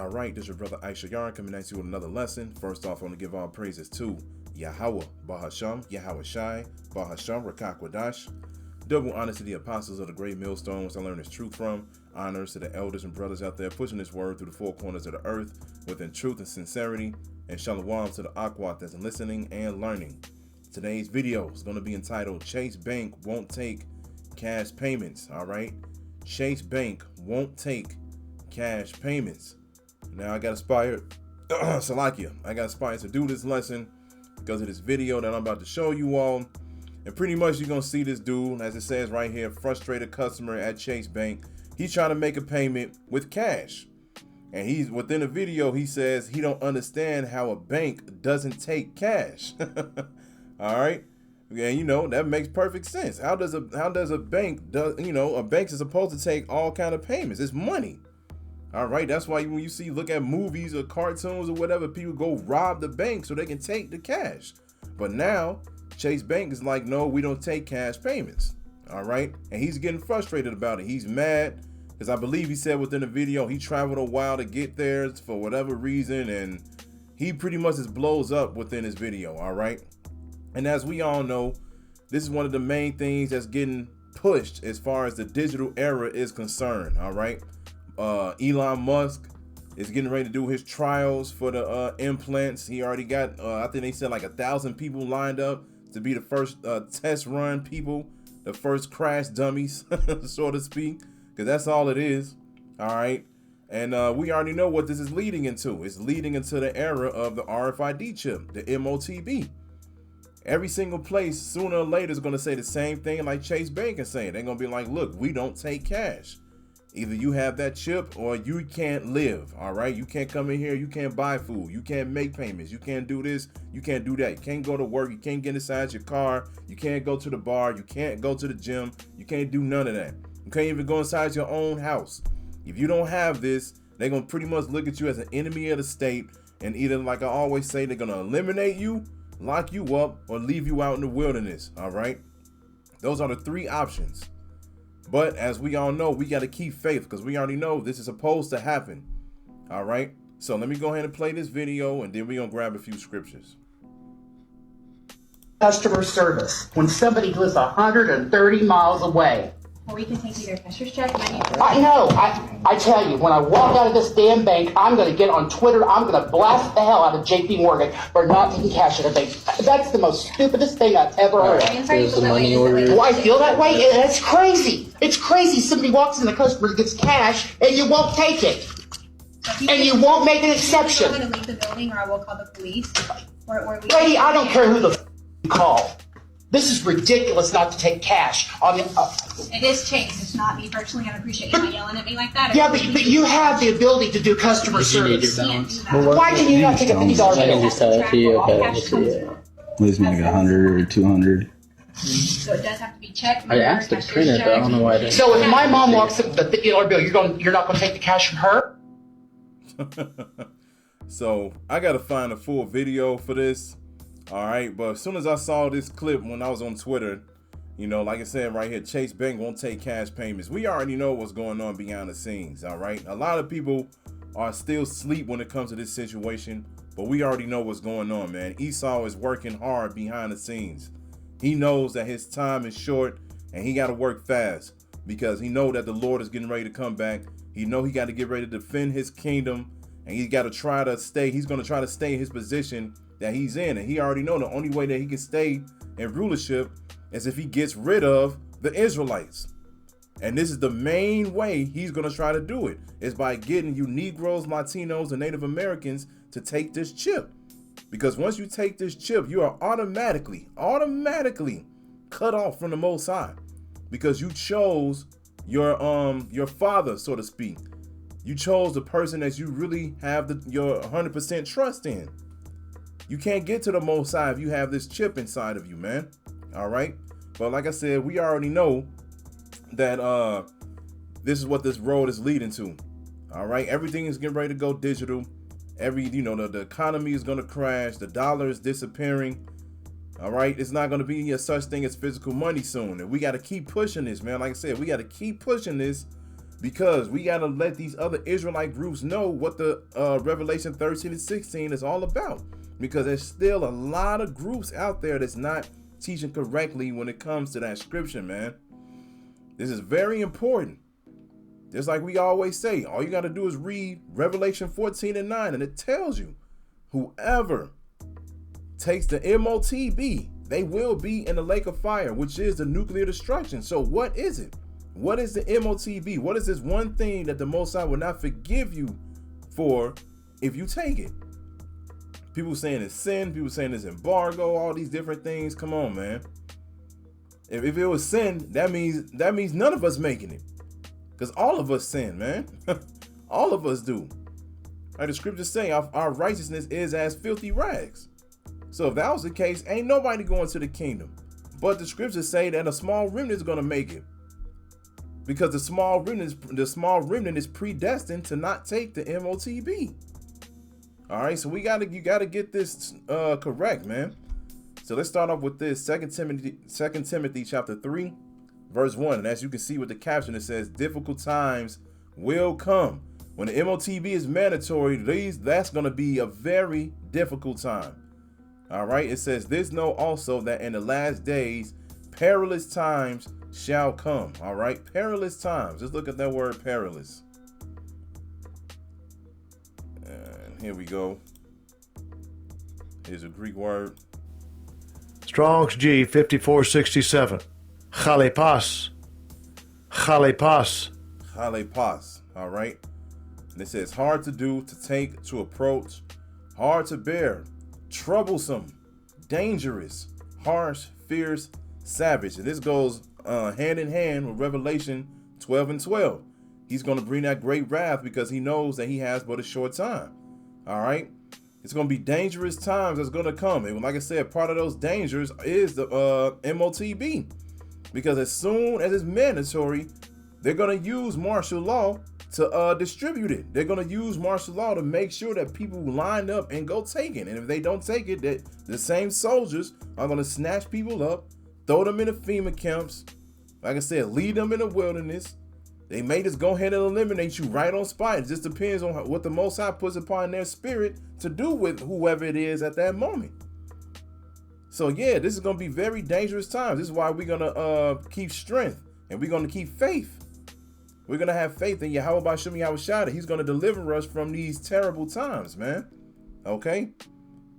All right, this is your brother Issachar coming at you with another lesson. First off, I want to give all praises to Yahweh, Bahasham, Yahweh Shai, Bahasham, Rachaa Quadash. Double honors to the apostles of the great millstones I learned this truth from. Honors to the elders and brothers out there pushing this word through the four corners of the earth within truth and sincerity. And shalom to the Akwat that's listening and learning. Today's video is going to be entitled Chase Bank Won't Take Cash Payments. All right, Chase Bank won't take cash payments. Now I got inspired, Salakia, I got inspired to do this lesson because of this video that I'm about to show you all. And pretty much you're going to see this dude, as it says right here, frustrated customer at Chase Bank. He's trying to make a payment with cash. And he's within the video, he says he don't understand how a bank doesn't take cash. All right. Yeah, you know, that makes perfect sense. How does a bank a bank is supposed to take all kind of payments? It's money. All right, that's why when you look at movies or cartoons or whatever, people go rob the bank so they can take the cash. But now Chase Bank is like, no, we don't take cash payments. All right, and he's getting frustrated about it. He's mad because I believe he said within the video he traveled a while to get there for whatever reason, and he pretty much just blows up within his video. All right, and as we all know, this is one of the main things that's getting pushed as far as the digital era is concerned. All right. Elon Musk is getting ready to do his trials for the implants. He already got, I think they said like 1,000 people lined up to be the first test run people, the first crash dummies, so to speak, because that's all it is. All right. And we already know what this is leading into. It's leading into the era of the RFID chip, the MOTB. Every single place sooner or later is going to say the same thing like Chase Bank is saying. They're going to be like, look, we don't take cash. Either you have that chip or you can't live. All right. You can't come in here. You can't buy food. You can't make payments. You can't do this. You can't do that. You can't go to work. You can't get inside your car. You can't go to the bar. You can't go to the gym. You can't do none of that. You can't even go inside your own house. If you don't have this, they're going to pretty much look at you as an enemy of the state. And either, like I always say, they're going to eliminate you, lock you up, or leave you out in the wilderness. All right. Those are the three options. But as we all know, we got to keep faith because we already know this is supposed to happen. All right. So let me go ahead and play this video and then we're going to grab a few scriptures. Customer service when somebody lives 130 miles away. Or we can take you their cashier's check. I know. I tell you, when I walk out of this damn bank, I'm going to get on Twitter. I'm going to blast the hell out of JP Morgan for not taking cash at a bank. That's the most stupidest thing I've ever heard. Do I feel that way? That's crazy. It's crazy. Somebody walks in, the customer gets cash, and you won't take it. And you won't make an exception. I'm going to leave the building or I will call the police. Lady, I don't care who the you call. This is ridiculous not to take cash on the. It is Chase. It's not me personally. I appreciate you not yelling at me like that. Yeah, but you have the ability to do customer service. Why can you not take a $50 bill? I can just tell it to you. Okay, let's see it. At least like 100 or 200. So it does have to be checked. I asked to print it, but I don't know why I didn't. So if my mom walks up with the $50 bill, you're not going to take the cash from her? So I got to find a full video for this. All right. But as soon as I saw this clip when I was on Twitter, you know, like I said right here, Chase Bank won't take cash payments. We already know what's going on behind the scenes. All right. A lot of people are still asleep when it comes to this situation, but we already know what's going on, man. Esau is working hard behind the scenes. He knows that his time is short and he got to work fast because he know that the Lord is getting ready to come back. He know he got to get ready to defend his kingdom and he's got to try to stay. He's going to try to stay in his position that he's in. And he already know the only way that he can stay in rulership is if he gets rid of the Israelites. And this is the main way he's going to try to do it is by getting you Negroes, Latinos, and Native Americans to take this chip. Because once you take this chip, you are automatically cut off from the Most High because you chose your father, so to speak. You chose the person that you really have your 100% trust in. You can't get to the Most High if you have this chip inside of you, man. All right. But like I said, we already know that this is what this road is leading to. All right. Everything is getting ready to go digital. The economy is going to crash. The dollar is disappearing. All right. It's not going to be a such thing as physical money soon. And we got to keep pushing this, man. Like I said, we got to keep pushing this because we got to let these other Israelite groups know what the Revelation 13 and 16 is all about, because there's still a lot of groups out there that's not teaching correctly when it comes to that scripture, man. This is very important. Just like we always say, all you got to do is read Revelation 14 and 9, and it tells you whoever takes the MOTB, they will be in the lake of fire, which is the nuclear destruction. So what is it? What is the MOTB? What is this one thing that the Most High will not forgive you for if you take it? People saying it's sin, people saying it's embargo, all these different things. Come on, man. If it was sin, that means none of us making it. Because all of us sin, man. All of us do. Like the scriptures say, our righteousness is as filthy rags. So if that was the case, ain't nobody going to the kingdom. But the scriptures say that a small remnant is going to make it. Because the small remnant is predestined to not take the MOTB. All right, so you gotta get this correct, man. So let's start off with this 2 Timothy chapter 3, verse 1. And as you can see with the caption, it says, difficult times will come. When the MOTB is mandatory, that's going to be a very difficult time. All right, it says, this know also that in the last days, perilous times shall come. All right, perilous times. Let's look at that word perilous. And here we go. Here's a Greek word. Strong's G 5467. Chalepas. Chalepas. Chalepas. All right. And it says hard to do, to take, to approach, hard to bear, troublesome, dangerous, harsh, fierce, savage. And this goes hand in hand with Revelation 12 and 12. He's going to bring that great wrath because he knows that he has but a short time. All right. It's going to be dangerous times that's going to come. And like I said, part of those dangers is the MOTB. Because as soon as it's mandatory, they're going to use martial law to distribute it. They're going to use martial law to make sure that people line up and go take it. And if they don't take it, that the same soldiers are going to snatch people up, throw them in the FEMA camps. Like I said, lead them in the wilderness. They may just go ahead and eliminate you right on spot. It just depends on what the Most High puts upon their spirit to do with whoever it is at that moment. So yeah, this is going to be very dangerous times. This is why we're going to keep strength and we're going to keep faith. We're going to have faith in Yahweh B'Shem Yahushua. He's going to deliver us from these terrible times, man. Okay?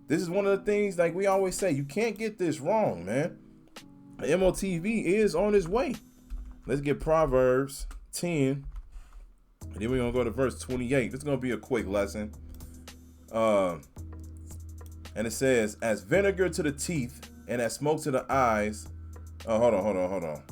This is one of the things, like we always say, you can't get this wrong, man. The MOTB is on its way. Let's get Proverbs 10. And then we're going to go to verse 28. This is going to be a quick lesson. And it says, as vinegar to the teeth and as smoke to the eyes. Oh, hold on.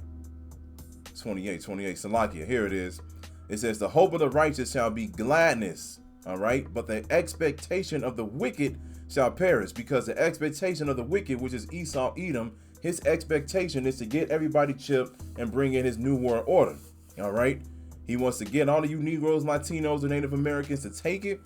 28. Salakia, here it is. It says, the hope of the righteous shall be gladness. All right. But the expectation of the wicked shall perish, because the expectation of the wicked, which is Esau, Edom, his expectation is to get everybody chipped and bring in his new world order. All right. He wants to get all of you Negroes, Latinos, and Native Americans to take it.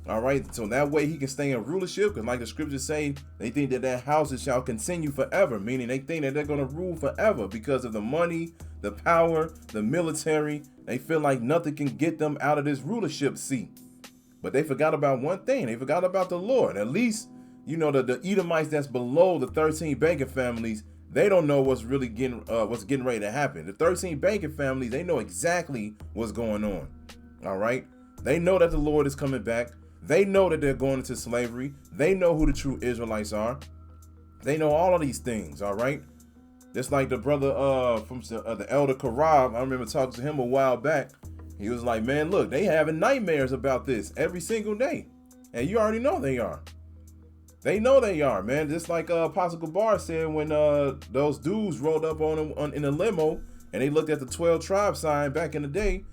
All right. So that way he can stay in rulership. Because like the scriptures say, they think that their houses shall continue forever, meaning they think that they're going to rule forever because of the money, the power, the military. They feel like nothing can get them out of this rulership seat. But they forgot about one thing. They forgot about the Lord. At least, you know, the Edomites that's below the 13 banking families, they don't know what's really getting ready to happen. The 13 banking families, they know exactly what's going on. All right. They know that the Lord is coming back. They know that they're going into slavery. They know who the true Israelites are. They know all of these things. All right. Just like the brother from the elder Karab, I remember talking to him a while back. He was like, man, look, they having nightmares about this every single day. And you already know they are. They know they are, man. Just like Apostle Gabar said when those dudes rolled up on him in a limo and they looked at the 12 tribe sign back in the day.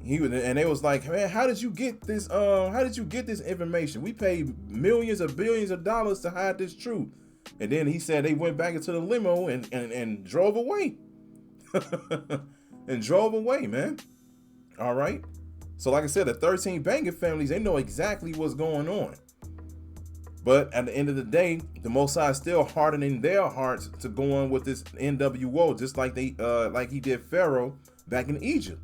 And they was like, man, how did you get this? How did you get this information? We paid millions or billions of dollars to hide this truth. And then he said they went back into the limo and drove away. And drove away, man. All right. So like I said, the 13 banking families, they know exactly what's going on. But at the end of the day, the Most High is still hardening their hearts to go on with this NWO, just like like he did Pharaoh back in Egypt.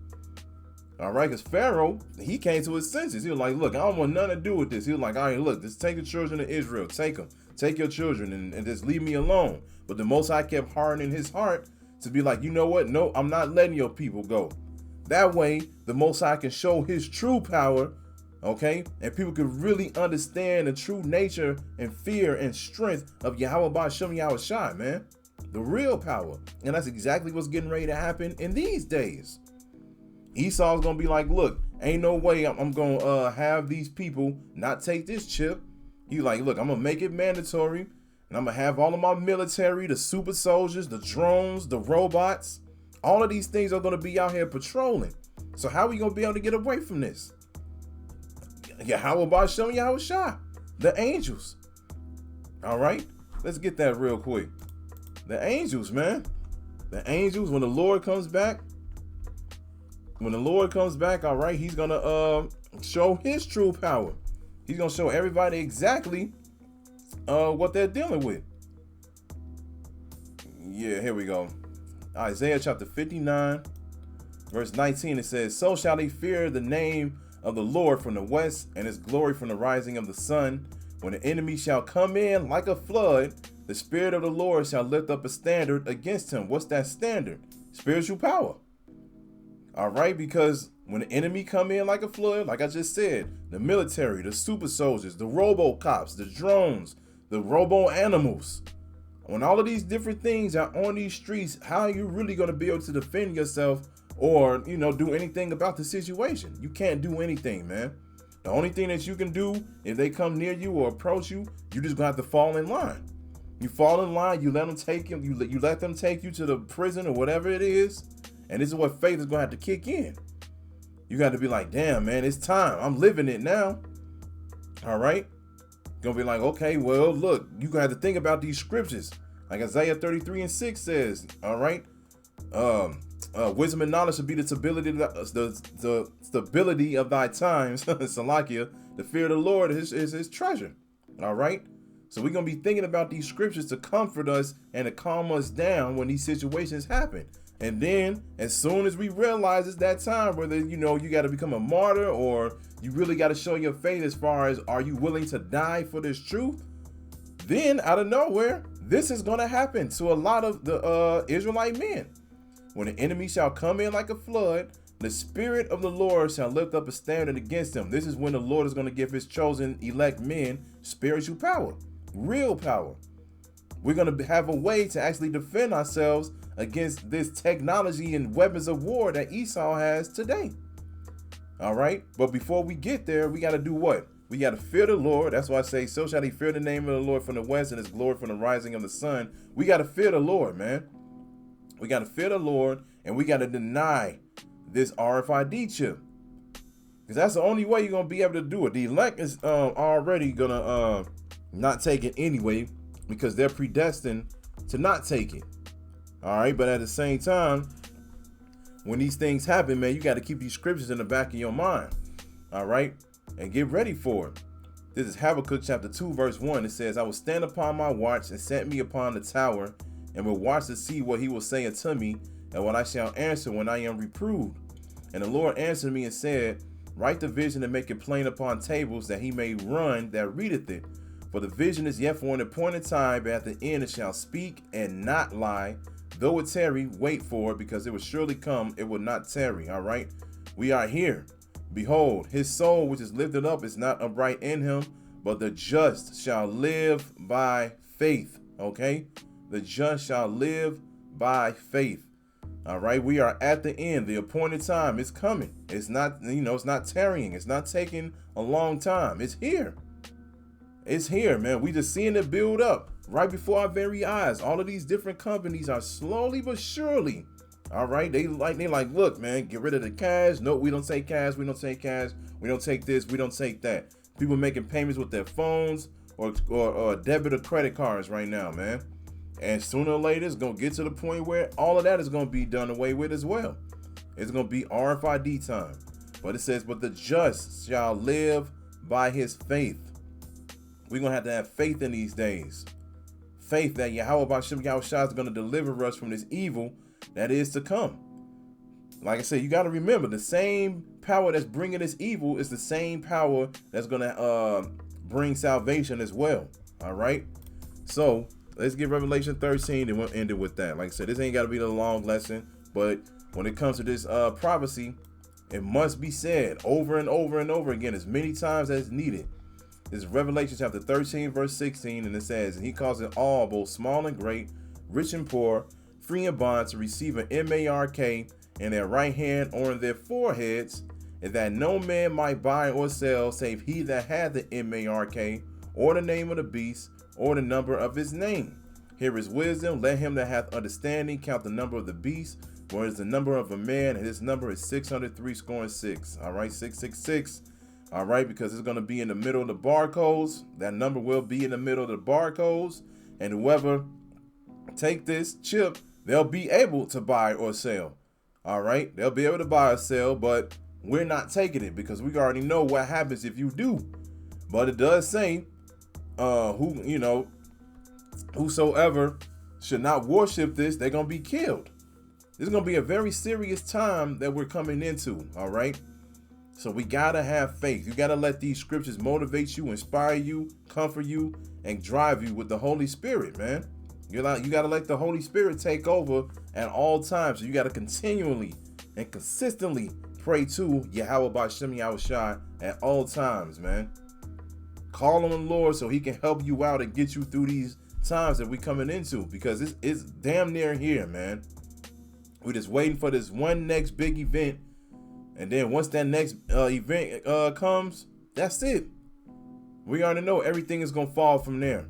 All right, because Pharaoh, he came to his senses. He was like, look, I don't want nothing to do with this. He was like, all right, look, just take the children of Israel. Take them. Take your children and just leave me alone. But the Most High kept hardening his heart to be like, you know what? No, I'm not letting your people go. That way, the Most High can show his true power, okay? And people can really understand the true nature and fear and strength of Yahweh Ba'Shem Yahushai, man. The real power. And that's exactly what's getting ready to happen in these days. Esau's going to be like, look, ain't no way I'm going to have these people not take this chip. He's like, look, I'm going to make it mandatory. And I'm going to have all of my military, the super soldiers, the drones, the robots. All of these things are going to be out here patrolling. So how are we going to be able to get away from this? Yahweh Ba'Shem Yahushai, the angels. All right, let's get that real quick. The angels, man. The angels, when the Lord comes back, all right, he's going to show his true power. He's going to show everybody exactly what they're dealing with. Yeah, here we go. Isaiah chapter 59, verse 19, it says, so shall they fear the name of the Lord from the west, and his glory from the rising of the sun. When the enemy shall come in like a flood, the Spirit of the Lord shall lift up a standard against him. What's that standard? Spiritual power. All right, because when the enemy come in like a flood, like I just said, the military, the super soldiers, the robo-cops, the drones, the robo-animals, when all of these different things are on these streets, how are you really going to be able to defend yourself or, you know, do anything about the situation? You can't do anything, man. The only thing that you can do if they come near you or approach you, you just gonna have to fall in line. You fall in line, you let them take you, you let them take you to the prison or whatever it is, and this is what faith is gonna have to kick in. You got to be like, damn, man, it's time. I'm living it now. All right. Gonna be like, okay, well, look, you gonna have to think about these scriptures. Like Isaiah 33:6 says, all right, wisdom and knowledge should be the stability of thy times. Salakia, the fear of the Lord is his treasure. All right. So we're gonna be thinking about these scriptures to comfort us and to calm us down when these situations happen. And then as soon as we realize it's that time, whether, you know, you got to become a martyr or you really got to show your faith as far as, are you willing to die for this truth? Then out of nowhere, this is going to happen to a lot of the Israelite men. When the enemy shall come in like a flood, the Spirit of the Lord shall lift up a standard against them. This is when the Lord is going to give his chosen elect men spiritual power, real power. We're going to have a way to actually defend ourselves against this technology and weapons of war that Esau has today. All right. But before we get there, we got to do what? We got to fear the Lord. That's why I say, so shall he fear the name of the Lord from the west and his glory from the rising of the sun. We got to fear the Lord, man. We got to fear the Lord, and we got to deny this RFID chip. Because that's the only way you're going to be able to do it. The elect is already going to not take it anyway, because they're predestined to not take it. All right, but at the same time, when these things happen, man, you got to keep these scriptures in the back of your mind. All right, and get ready for it. This is Habakkuk chapter 2, verse 1. It says, I will stand upon my watch and set me upon the tower, and will watch to see what he will say unto me, and what I shall answer when I am reproved. And the Lord answered me and said, write the vision and make it plain upon tables, that he may run that readeth it. For the vision is yet for an appointed time, but at the end it shall speak and not lie. Though it tarry, wait for it, because it will surely come, it will not tarry. All right, we are here. Behold, his soul which is lifted up is not upright in him, but the just shall live by faith. Okay, the just shall live by faith. All right, we are at the end. The appointed time is coming. It's not, you know, it's not tarrying. It's not taking a long time. It's here. It's here, man. We just seeing it build up right before our very eyes. All of these different companies are slowly but surely, all right, they like, look, man, get rid of the cash. No, we don't take cash. We don't take cash. We don't take this. We don't take that. People making payments with their phones or debit or credit cards right now, man. And sooner or later, it's going to get to the point where all of that is going to be done away with as well. It's going to be RFID time. But it says, but the just shall live by his faith. We're going to have faith in these days. Faith that Yahweh Ba'Shem Yahushua is going to deliver us from this evil that is to come. like I said, you got to remember the same power that's bringing this evil is the same power that's going to bring salvation as well. All right. So let's get Revelation 13 and we'll end it with that. Like I said, this ain't got to be the long lesson, but when it comes to this prophecy, it must be said over and over and over again as many times as needed. This is Revelation chapter 13, verse 16, and it says, and he causes all, both small and great, rich and poor, free and bond, to receive an mark in their right hand or in their foreheads, and that no man might buy or sell save he that had the mark, or the name of the beast, or the number of his name. Here is wisdom. Let him that hath understanding count the number of the beast, for it is the number of a man, and his number is 666. All right, 666. All right, because it's going to be in the middle of the barcodes. That number will be in the middle of the barcodes, and whoever take this chip, they'll be able to buy or sell. All right, they'll be able to buy or sell, but we're not taking it because we already know what happens if you do. But it does say, whosoever should not worship this, they're going to be killed. This is going to be a very serious time that we're coming into, all right? So we got to have faith. You got to let these scriptures motivate you, inspire you, comfort you, and drive you with the Holy Spirit, man. You got to let the Holy Spirit take over at all times. So you got to continually and consistently pray to Yahweh B'Shem Yahushua at all times, man. Call on the Lord so he can help you out and get you through these times that we're coming into, because it's damn near here, man. We're just waiting for this one next big event, and then once that next event comes, that's it. We already know everything is gonna fall from there.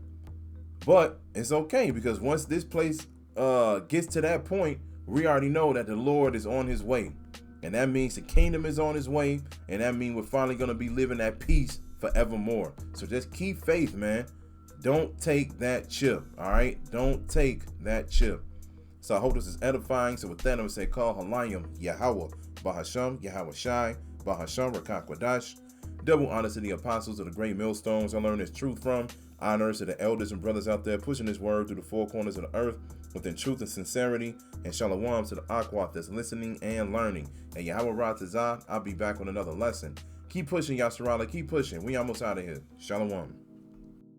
But it's okay, because once this place gets to that point, we already know that the Lord is on his way, and that means the kingdom is on his way, and that means we're finally gonna be living at peace forevermore. So just keep faith, man. Don't take that chip. All right, don't take that chip. So I hope this is edifying. So with that, I'm going to say, call Halayim, Yahweh, Bahasham, Yahweh Shai, Bahasham, Rachaa Quadash. Double honor to the apostles of the great millstones I learned this truth from. Honors to the elders and brothers out there pushing this word through the four corners of the earth within truth and sincerity. And shalom to the Aquat that's listening and learning. And Yahweh Ratazah, I'll be back with another lesson. Keep pushing, Yasharala. Keep pushing. We almost out of here. Shalom.